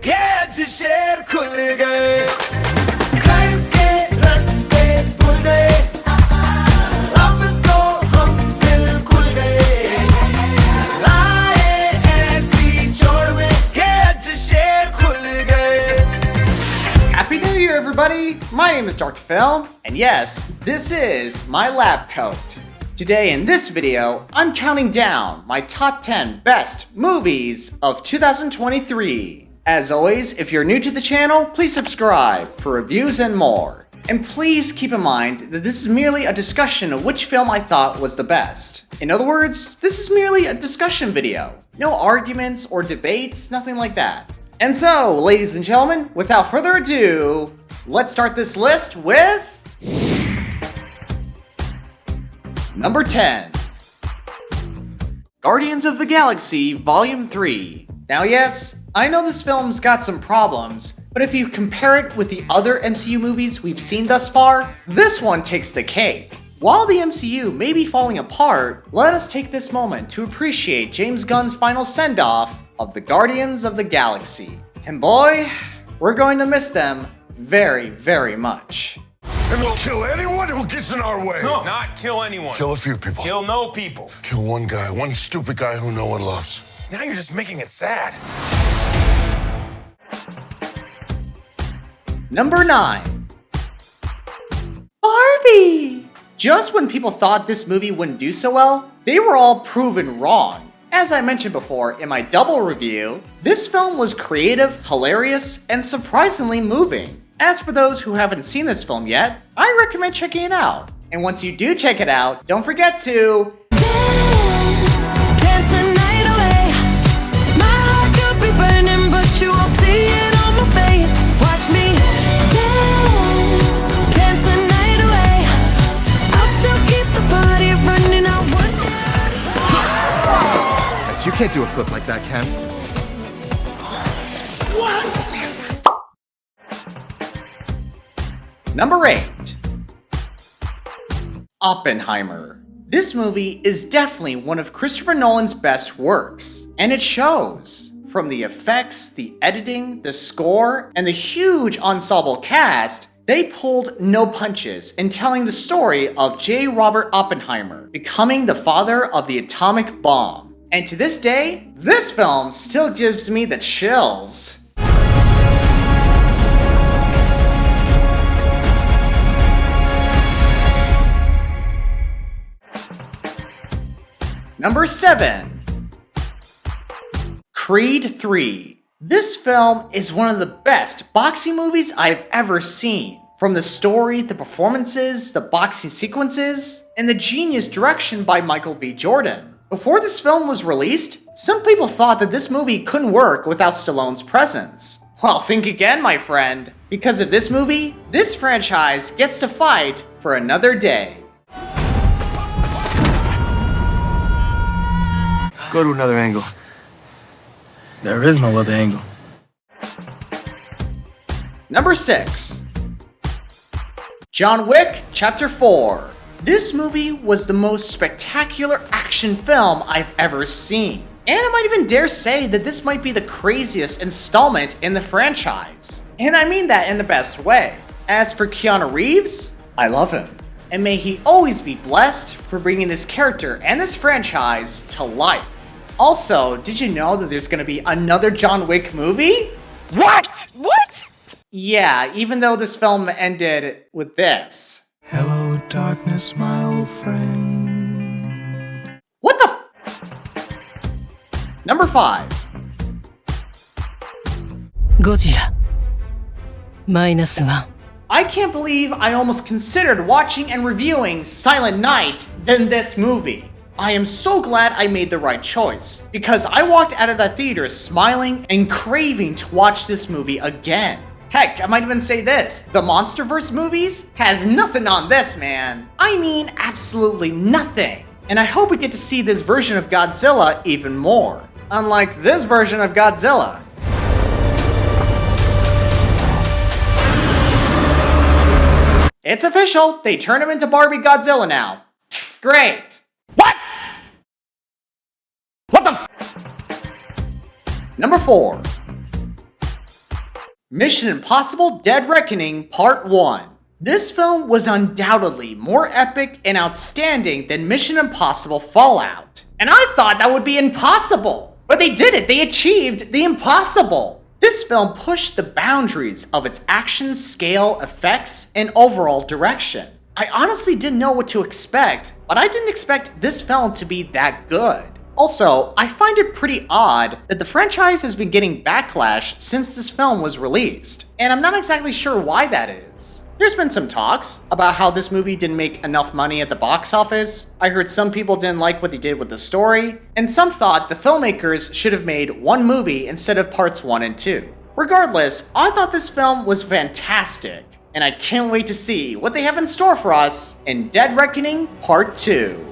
के आज शेर खुल गए घर के रास्ते खुल गए अब तो हम बिल्कुल गए लाए ऐसी छोड़ में के आज शेर खुल गए. Happy New Year, everybody! My name is Dr. Film, and yes, this is my lab coat. Today in this video, I'm counting down my top 10 best movies of 2023. As always, if you're new to the channel, please subscribe for reviews and more. And please keep in mind that this is merely a discussion of which film I thought was the best. In other words, this is merely a discussion video. No arguments or debates, nothing like that. And so, ladies and gentlemen, without further ado, let's start this list with Number 10. Guardians of the Galaxy Volume 3. Now yes, I know this film's got some problems, but if you compare it with the other MCU movies we've seen thus far, this one takes the cake. While the MCU may be falling apart, let us take this moment to appreciate James Gunn's final send-off of the Guardians of the Galaxy. And boy, we're going to miss them very, very much. And we'll kill anyone who gets in our way. No, not kill anyone. Kill a few people. Kill no people. Kill one guy, one stupid guy who no one loves. Now you're just making it sad. Number 9. Barbie! Just when people thought this movie wouldn't do so well, they were all proven wrong. As I mentioned before in my double review, this film was creative, hilarious, and surprisingly moving. As for those who haven't seen this film yet, I recommend checking it out. And once you do check it out, don't forget to dance, dance the night away. My heart could be burning, but you won't see it on my face. Watch me dance, dance the night away. I'll still keep the party running. I You can't do a flip like that, Ken. Number 8. Oppenheimer. This movie is definitely one of Christopher Nolan's best works, and it shows. From the effects, the editing, the score, and the huge ensemble cast, they pulled no punches in telling the story of J. Robert Oppenheimer becoming the father of the atomic bomb. And to this day, this film still gives me the chills. Number 7. Creed 3. This film is one of the best boxing movies I've ever seen. From the story, the performances, the boxing sequences, and the genius direction by Michael B. Jordan. Before this film was released, some people thought that this movie couldn't work without Stallone's presence. Well, think again, my friend. Because of this movie, this franchise gets to fight for another day. Go to another angle. There is no other angle. Number 6. John Wick Chapter 4. This movie was the most spectacular action film I've ever seen. And I might even dare say that this might be the craziest installment in the franchise. And I mean that in the best way. As for Keanu Reeves, I love him. And may he always be blessed for bringing this character and this franchise to life. Also, did you know that there's gonna be another John Wick movie? What? What? Yeah, even though this film ended with this. Hello darkness my old friend. What the Number 5. Godzilla -1. I can't believe I almost considered watching and reviewing Silent Night than this movie. I am so glad I made the right choice, because I walked out of the theater smiling and craving to watch this movie again. Heck, I might even say this, the MonsterVerse movies has nothing on this, man. I mean, absolutely nothing. And I hope we get to see this version of Godzilla even more. Unlike this version of Godzilla. It's official, they turn him into Barbie Godzilla now. Great. What? What the f? Number 4. Mission Impossible: Dead Reckoning Part 1. This film was undoubtedly more epic and outstanding than Mission Impossible Fallout. And I thought that would be impossible. But they did it. They achieved the impossible. This film pushed the boundaries of its action, scale, effects, and overall direction. I honestly didn't know what to expect, but I didn't expect this film to be that good. Also, I find it pretty odd that the franchise has been getting backlash since this film was released, and I'm not exactly sure why that is. There's been some talks about how this movie didn't make enough money at the box office. I heard some people didn't like what they did with the story, and some thought the filmmakers should have made one movie instead of parts 1 and 2. Regardless, I thought this film was fantastic, and I can't wait to see what they have in store for us in Dead Reckoning Part 2.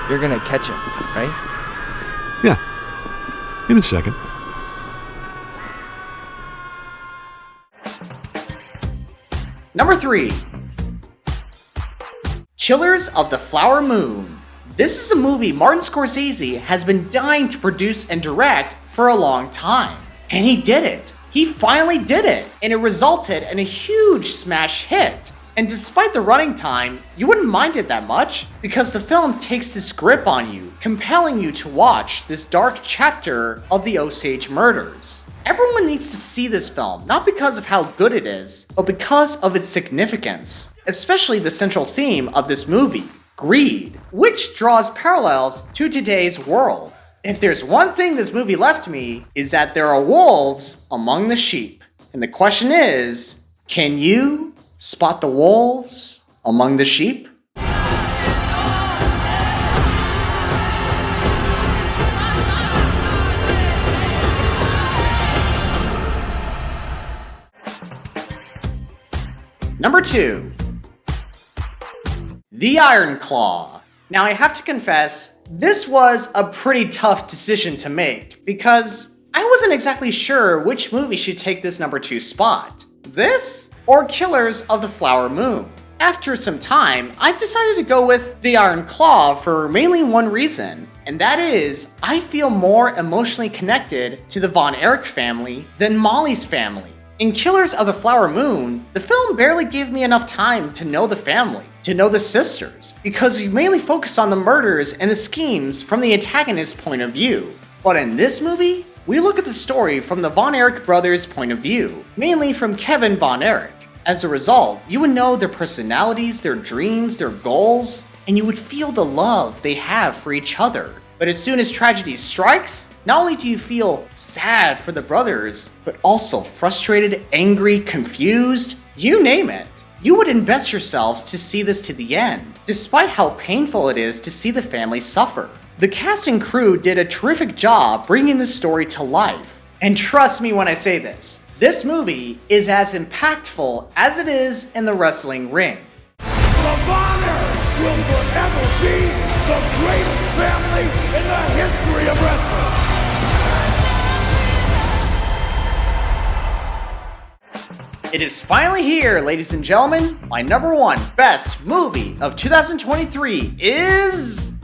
You're gonna catch him, right? Yeah, in a second. Number 3. Killers of the Flower Moon. This is a movie Martin Scorsese has been dying to produce and direct for a long time. And he did it. He finally did it. And it resulted in a huge smash hit. And despite the running time, you wouldn't mind it that much because the film takes this grip on you, compelling you to watch this dark chapter of the Osage murders. Everyone needs to see this film, not because of how good it is, but because of its significance, especially the central theme of this movie, greed, which draws parallels to today's world. If there's one thing this movie left me, is that there are wolves among the sheep. And the question is, can you spot the wolves among the sheep? Number 2. The Iron Claw. Now I have to confess, this was a pretty tough decision to make because I wasn't exactly sure which movie should take this number 2 spot. This or Killers of the Flower Moon. After some time, I've decided to go with The Iron Claw for mainly one reason, and that is, I feel more emotionally connected to the Von Erich family than Molly's family. In Killers of the Flower Moon, the film barely gave me enough time to know the family, to know the sisters, because we mainly focus on the murders and the schemes from the antagonist's point of view. But in this movie, we look at the story from the Von Erich brothers' point of view, mainly from Kevin Von Erich. As a result, you would know their personalities, their dreams, their goals, and you would feel the love they have for each other. But as soon as tragedy strikes, not only do you feel sad for the brothers, but also frustrated, angry, confused, you name it. You would invest yourselves to see this to the end, despite how painful it is to see the family suffer. The cast and crew did a terrific job bringing the story to life. And trust me when I say this movie is as impactful as it is in the wrestling ring. The Bonner will forever be the greatest family in the history of wrestling. It is finally here, ladies and gentlemen. My number 1 best movie of 2023 is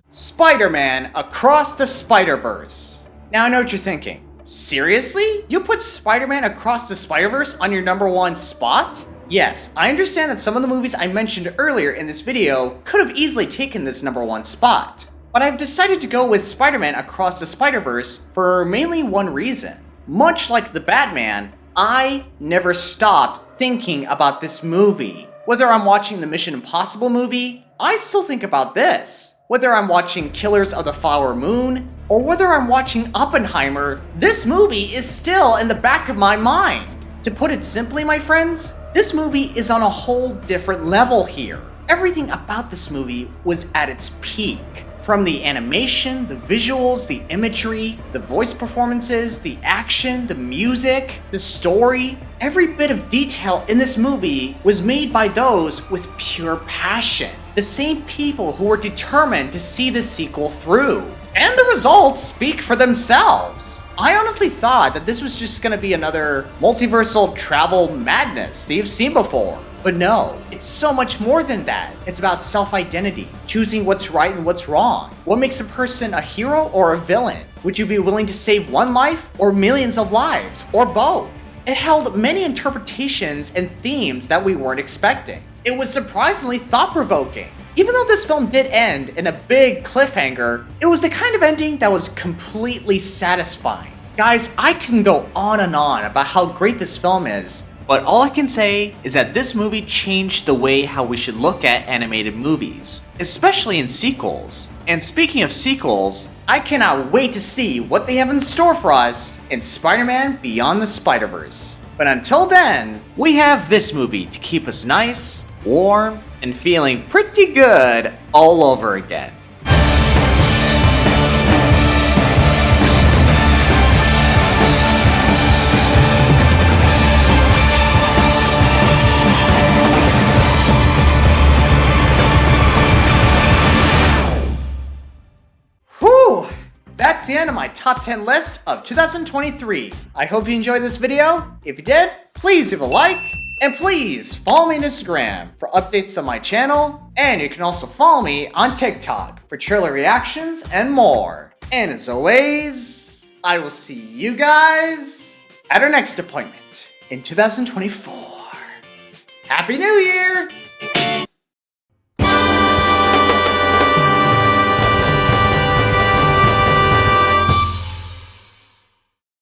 Spider-Man Across the Spider-Verse. Now I know what you're thinking. Seriously? You put Spider-Man Across the Spider-Verse on your number 1 spot? Yes, I understand that some of the movies I mentioned earlier in this video could have easily taken this number 1 spot. But I've decided to go with Spider-Man Across the Spider-Verse for mainly one reason. Much like the Batman, I never stopped thinking about this movie. Whether I'm watching the Mission Impossible movie, I still think about this. Whether I'm watching Killers of the Flower Moon, or whether I'm watching Oppenheimer, this movie is still in the back of my mind. To put it simply, my friends, this movie is on a whole different level here. Everything about this movie was at its peak. From the animation, the visuals, the imagery, the voice performances, the action, the music, the story, every bit of detail in this movie was made by those with pure passion. The same people who were determined to see the sequel through. And the results speak for themselves. I honestly thought that this was just gonna be another multiversal travel madness that you've seen before. But no, it's so much more than that. It's about self-identity, choosing what's right and what's wrong. What makes a person a hero or a villain? Would you be willing to save one life or millions of lives, or both? It held many interpretations and themes that we weren't expecting. It was surprisingly thought-provoking. Even though this film did end in a big cliffhanger, it was the kind of ending that was completely satisfying. Guys, I can go on and on about how great this film is, but all I can say is that this movie changed the way how we should look at animated movies, especially in sequels. And speaking of sequels, I cannot wait to see what they have in store for us in Spider-Man Beyond the Spider-Verse. But until then, we have this movie to keep us nice, warm, and feeling pretty good all over again. Whew! That's the end of my top 10 list of 2023. I hope you enjoyed this video. If you did, please leave a like. And please follow me on Instagram for updates on my channel, and you can also follow me on TikTok for trailer reactions and more. And as always, I will see you guys at our next appointment in 2024. Happy New Year!